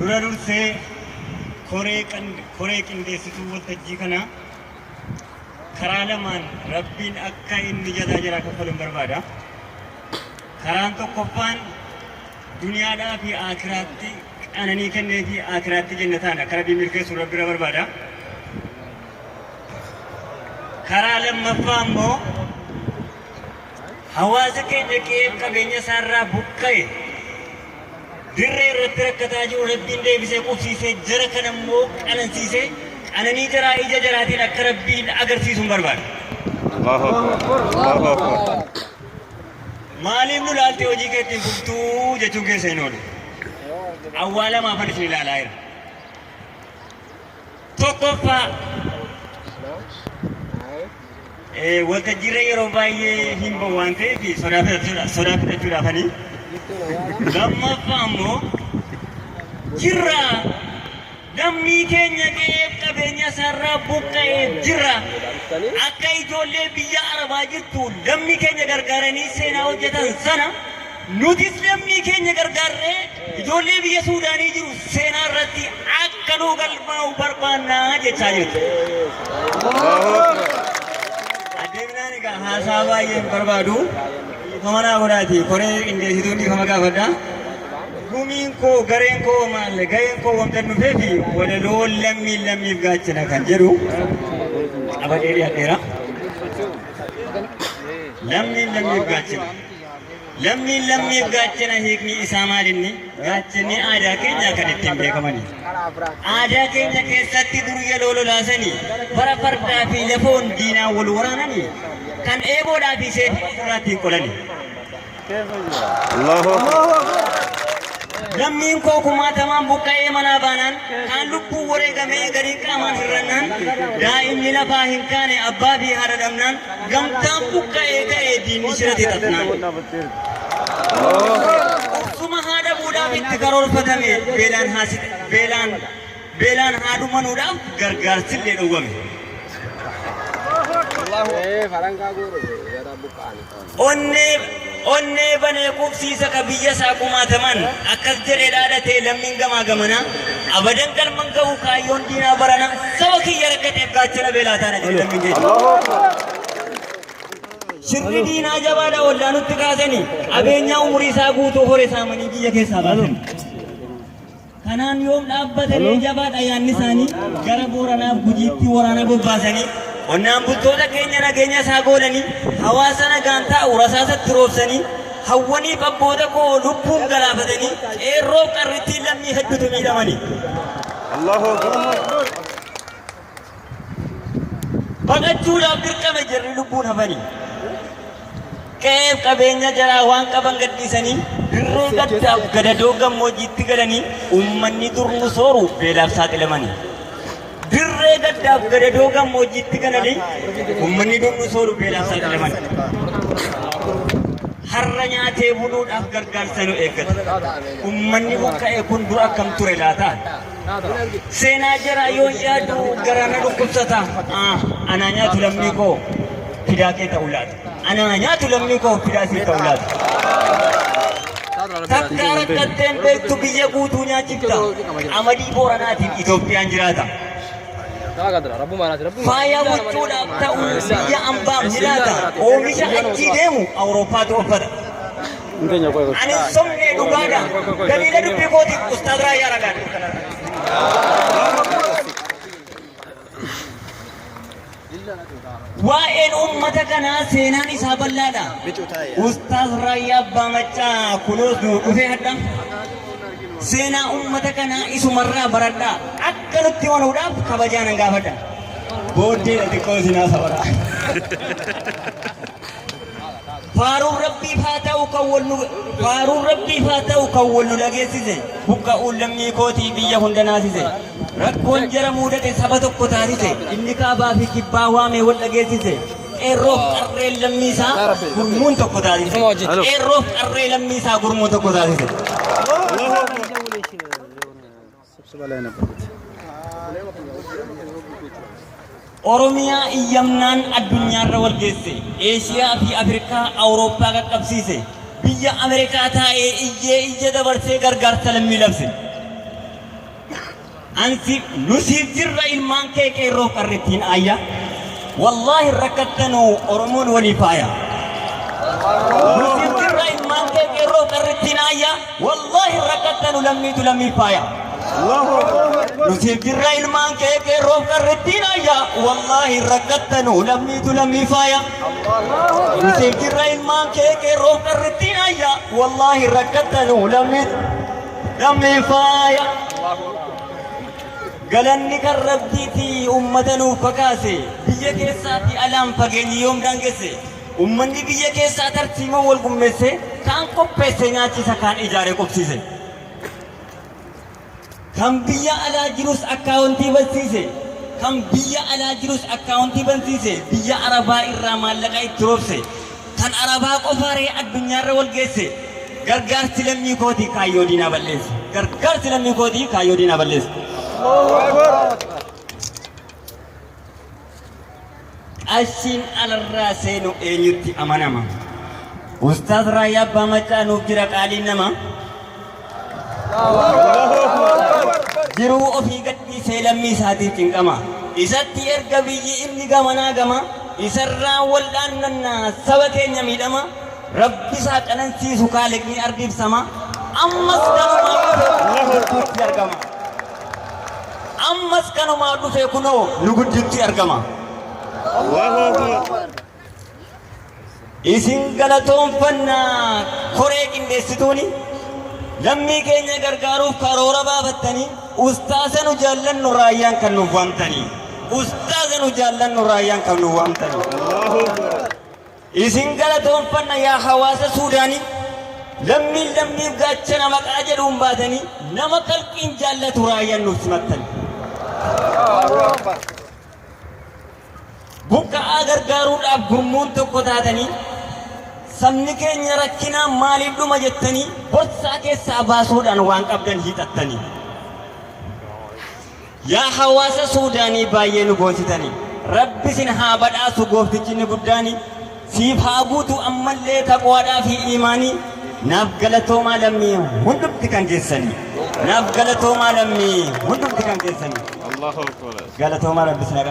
durarul se koree qindeessituu waltajjii kana karaa lamaan rabbiin akka inni jala kaffaluun barbaada. Karaan tokkoffaan duniyaadhaa fi aakiraatti qananii kennee fi aakiraatti jannataadha. Karaa mirkeessu rabbi irra barbaada. Karaa lammaffaa immoo hawaasa keenya qe'ee qabeenya isaarraa buqqa'e dirree irratti rakkataa jiru rabbiin deebisee qubsiisee jara kana immoo qanansiisee qananii jaraa ija jaraatiin akka rabbiin agarsiisuun barbaada. Maaliif nu laaltee hojii keettiin fuftuu jechuun keessa hin oolu. Awwaalamaaf ani isin ilaalaa jira. Tokkoffaa waltajjiirra yeroo baay'ee hin bahu waan ta'eef sodaa fudhachuudhaafanii. Lammaffaa immoo jirra lammii keenya qe'ee qabeenya isaarraa buqqa'ee jirra. Akka ijoollee biyya Arabaa jirtu lammii keenya gargaaranii seenaa hojjetan sana nutis lammii keenya gargaarree ijoollee biyya Suudaanii jiru seenaa irratti akka nu galmaa'u barbaannaa jechaa jirtu. Adeemnaan egaa haasaa baay'ee barbaadu. Kamanaa godhaati koree qindeessituun dhiifama gaafadha. Gumiin koo gareen koo maalle gaheen koo wanta dhufee fi walaloo lammiif gaachana kan jedhu qabadee dhiyaadheera. Lammiif gaachana. Lammiif gaachana hiikni isaa maalinni gaachanni aadaa keenya kan ittiin beekamani. Aadaa keenya keessatti dur yeroo lolaasanii bara fardaa fi lafoon diinaan wal waraananii kan eeboodhaa fi seetii irratti qolani. Lammiin koo kumaatamaan buqqa'ee manaa baanaan kan lubbuu wareegamee gadi qaamaan hir'annaan daa'imni lafaa hin kaane abbaa fi haadha dhabnaan gamtaan buqqa'ee ka'ee diinni shirati xaxnaan. Obsuma haadha buudhaaf itti karoorfatame beelaan haadhumanuudhaaf gargaarsillee dhowwame. Onnee banee qubsiisa ka biyya isaa kumaataman akkas jedhee dhaadhatee lammiin gamaa gamana abadan galman ga'u kaayyoon diinaa barana saba kiyya rakkateef gaachana beelaa taana jedhe lammiin jechuudha. Shirri diinaa jabaadha ollaa nutti kaasanii qabeenyaa umurii isaa guutuu hore saamanii biyya keessaa baasan. Kanaan yoom dhaabbatanii jabaadha yaanni isaanii gara Booranaaf Gujiitti waraana bobbaasanii qonnaan bultoota keenya nageenya isaa goolanii hawaasa nagaan taa'u rasaasatti roobsanii hawwaniif abboota koo lubbuun galaafatanii qeerroo qarrittiin lammii hedduutu miidhamanii. Baqachuudhaaf dirqame jirri lubbuun hafanii. Qe'ee qabeenya jaraa waan qaban gadhiisanii dirree gaddaaf gadadoo gammoojjiitti galanii uummanni dur nu sooru beelaaf saaxilamanii. Dirree gaddaaf gadadoo gammoojjiitti galanii uummanni dur nu sooru beelaaf saaxilamanii. Har'a nyaatee buluudhaaf gargaarsa nu eeggata. Uummanni buqqa'e kun dur akkam ture laata? Seenaa jaraa yoo yaadu garaana dhukkubsata. Anaa nyaatu lammii koo fidaa kee ta'uu laata? Anaa nyaatu lammii koo fidaa sii ta'uu laata? Takka rakkatteen beektu biyya guutuu nyaachifta. Amadii Booranaatiin Itoophiyaan jiraata. Faaya gochuudhaaf ta'u biyya ambaaf jiraata. Oomisha achii deemu Awurooppaatu uffata. Ani somnee dhugaadha. Daliila dubbii kootiif Ustaaz Raayyaa Ragaadha. Waa'een uummata kanaa seenaan isaa bal'aadha. Ustaaz Raayyaa Abbaa Maccaa kunuus dhufee hadha. Seenaa uummata kanaa isumarraa baradhaa akka nutti wanuudhaaf kabajaan hin gaafadha. Booddeedha xiqqoo sinaa sabara. Faaruun rabbiif haa ta'u kan wal nu dhageessise buqqa'uun lammii kootii biyya hunda naasise. Rakkoon jara muudate saba tokko taasise inni kaabaa fi kibbaa waamee wal dhageessise. Qeerroof qarree lammii isaa gurmuun tokko taasise. Qeerroof qarree lammii isaa gurmuun tokko taasise. Oromiyaa iyyamnaan addunyaarra wal geesse. Eeshiyaa fi Afrikaa Awurooppaa qaqqabsiise. Biyya Ameerikaa taa'ee iyya dabarsee gargaarsa lammii labse. أنسي نسيب جرى إلمان كي روك الرتين آية والله ركتنو أرمون ولفايا نسيب جرى إلمان كي روك الرتين آية والله ركتنو لمي فايا نسيب جرى إلمان كي روك الرتين آية والله ركتنو لمي فايا نسيب جرى إلمان كي روك الرتين آية والله ركتنو لمي فايا galanni kan rabbiiti ummatanu fakaase biyya keessaatti alaan fageenya yoom daangesse ummanni biyya keessaa tartiima wal gummeesse kan qopheesse nyaachisa kan ijaare qopsiise kan biyya alaa jirus akkaawuntii bansiise kan biyya alaa jirus akkaawuntii bansiise biyya arabaa irraa maallaqa itti roobse kan arabaa qofaaree addunyaarra wal geesse gargaarsi lammii kootii kaayyoo diinaa balleesse gargaarsi lammii kootii kaayyoo diinaa balleesse Ashin al-rasenu enyutti amanama Ustaz Raya Bamacha nufjira qali nama Jiru ofi gatti selammi saati cinqama isatti erga biyyi inni gamana gama isarra waldanna saba keenya midhama rabbi sa qanansiisu kaaliqni argibsama ammas kanuma argama ammas kanuma dhufe kuno nugudditti argama isin galatoonfanna koree qindeessituuni lammii keenya gargaaruuf karoora baafattanii ustaazanu jaallannu raayyaan kan nuuf waamtanii ustaazanu jaallannu raayyaan kan nuuf waamtanii isin galatoonfanna yaa hawaasa suudaanii lammiif gaachana maqaa jedhuun baatanii nama qalqiin jaallatu raayyaan nuuf simattanii buqqa'aa gargaaruudhaaf gurmuun tokko taatanii sabni keenya rakkinaan maaliif dhuma jettanii bossaa keessaa baasuudhaan waan qabdan hiixattanii yaa hawaasa suudaanii baay'ee nu goonsitanii rabbi sin haa badhaasu gooftichi inni guddaanii siif haa guutu ammallee taqwaadhaa fi iimaanii naaf galatoomaa lammii hundumti kan keessanii naaf galatoomaa lammii hundumti kan keessanii galatoomaa rabbi sin